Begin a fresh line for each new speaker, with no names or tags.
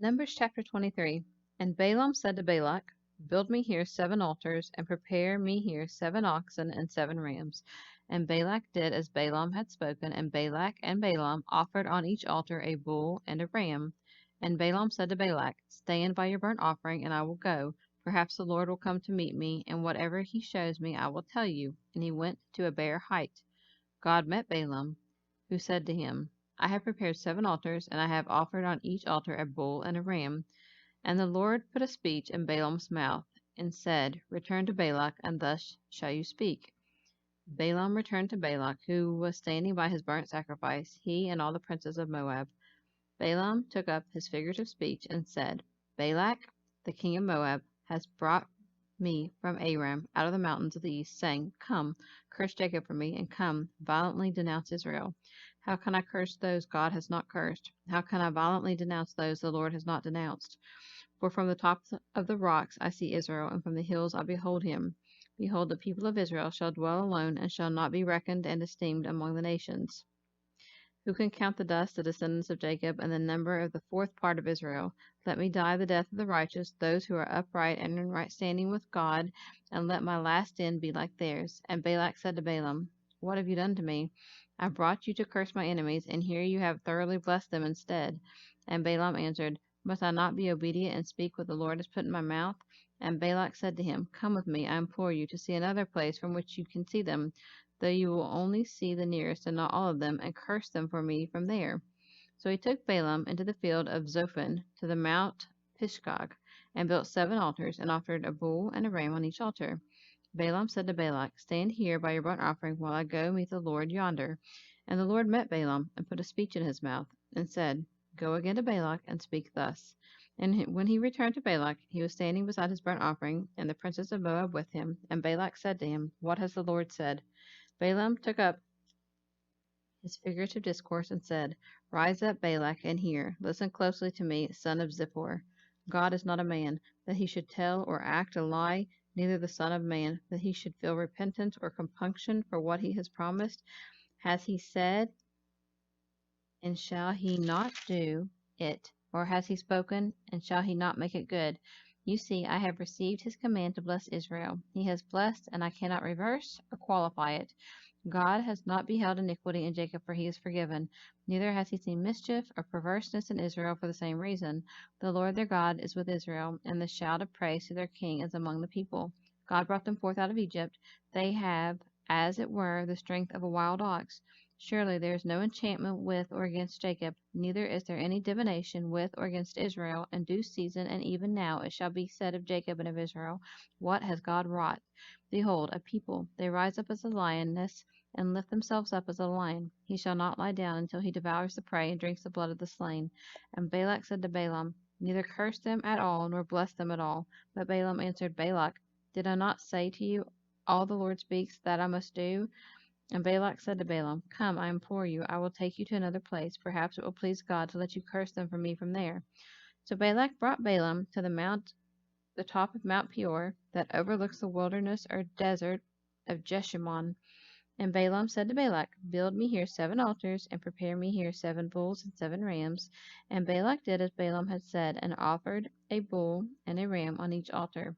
Numbers chapter 23. And Balaam said to Balak, Build me here 7 altars, and prepare me here 7 oxen and 7 rams. And Balak did as Balaam had spoken, and Balak and Balaam offered on each altar a bull and a ram. And Balaam said to Balak, Stand by your burnt offering, and I will go. Perhaps the Lord will come to meet me, and whatever he shows me I will tell you. And he went to a bare height. God met Balaam, who said to him, I have prepared 7 altars, and I have offered on each altar a bull and a ram. And the Lord put a speech in Balaam's mouth, and said, Return to Balak, and thus shall you speak. Balaam returned to Balak, who was standing by his burnt sacrifice, he and all the princes of Moab. Balaam took up his figurative speech and said, Balak, the king of Moab, has brought me from Aram out of the mountains of the east, saying, Come, curse Jacob for me, and come, violently denounce Israel. How can I curse those God has not cursed? How can I violently denounce those the Lord has not denounced? For from the tops of the rocks I see Israel, and from the hills I behold him. Behold, the people of Israel shall dwell alone, and shall not be reckoned and esteemed among the nations. Who can count the dust, the descendants of Jacob, and the number of the 4th part of Israel? Let me die the death of the righteous, those who are upright and in right standing with God, and let my last end be like theirs. And Balak said to Balaam, What have you done to me? I brought you to curse my enemies, and here you have thoroughly blessed them instead. And Balaam answered, Must I not be obedient and speak what the Lord has put in my mouth? And Balak said to him, Come with me, I implore you, to see another place from which you can see them, though you will only see the nearest and not all of them, and curse them for me from there. So he took Balaam into the field of Zophim to the Mount Pisgah, and built 7 altars, and offered a bull and a ram on each altar. Balaam said to Balak, Stand here by your burnt offering, while I go meet the Lord yonder. And the Lord met Balaam, and put a speech in his mouth, and said, Go again to Balak, and speak thus. And when he returned to Balak, he was standing beside his burnt offering, and the princes of Moab with him. And Balak said to him, What has the Lord said? Balaam took up his figurative discourse and said, Rise up, Balak, and hear. Listen closely to me, son of Zippor. God is not a man, that he should tell or act a lie, neither the Son of Man, that he should feel repentance or compunction for what he has promised. Has he said, and shall he not do it? Or has he spoken, and shall he not make it good? You see, I have received his command to bless Israel. He has blessed, and I cannot reverse or qualify it. God has not beheld iniquity in Jacob, for he is forgiven. Neither has he seen mischief or perverseness in Israel for the same reason. The Lord their God is with Israel, and the shout of praise to their king is among the people. God brought them forth out of Egypt. They have, as it were, the strength of a wild ox. Surely there is no enchantment with or against Jacob, neither is there any divination with or against Israel. In due season, and even now, it shall be said of Jacob and of Israel, What has God wrought? Behold, a people, they rise up as a lioness, and lift themselves up as a lion. He shall not lie down until he devours the prey and drinks the blood of the slain. And Balak said to Balaam, Neither curse them at all, nor bless them at all. But Balaam answered Balak, Did I not say to you, All the Lord speaks that I must do? And Balak said to Balaam, Come, I implore you, I will take you to another place. Perhaps it will please God to let you curse them for me from there. So Balak brought Balaam to the top of Mount Peor, that overlooks the wilderness or desert of Jeshimon. And Balaam said to Balak, Build me here 7 altars, and prepare me here 7 bulls and 7 rams. And Balak did as Balaam had said, and offered a bull and a ram on each altar.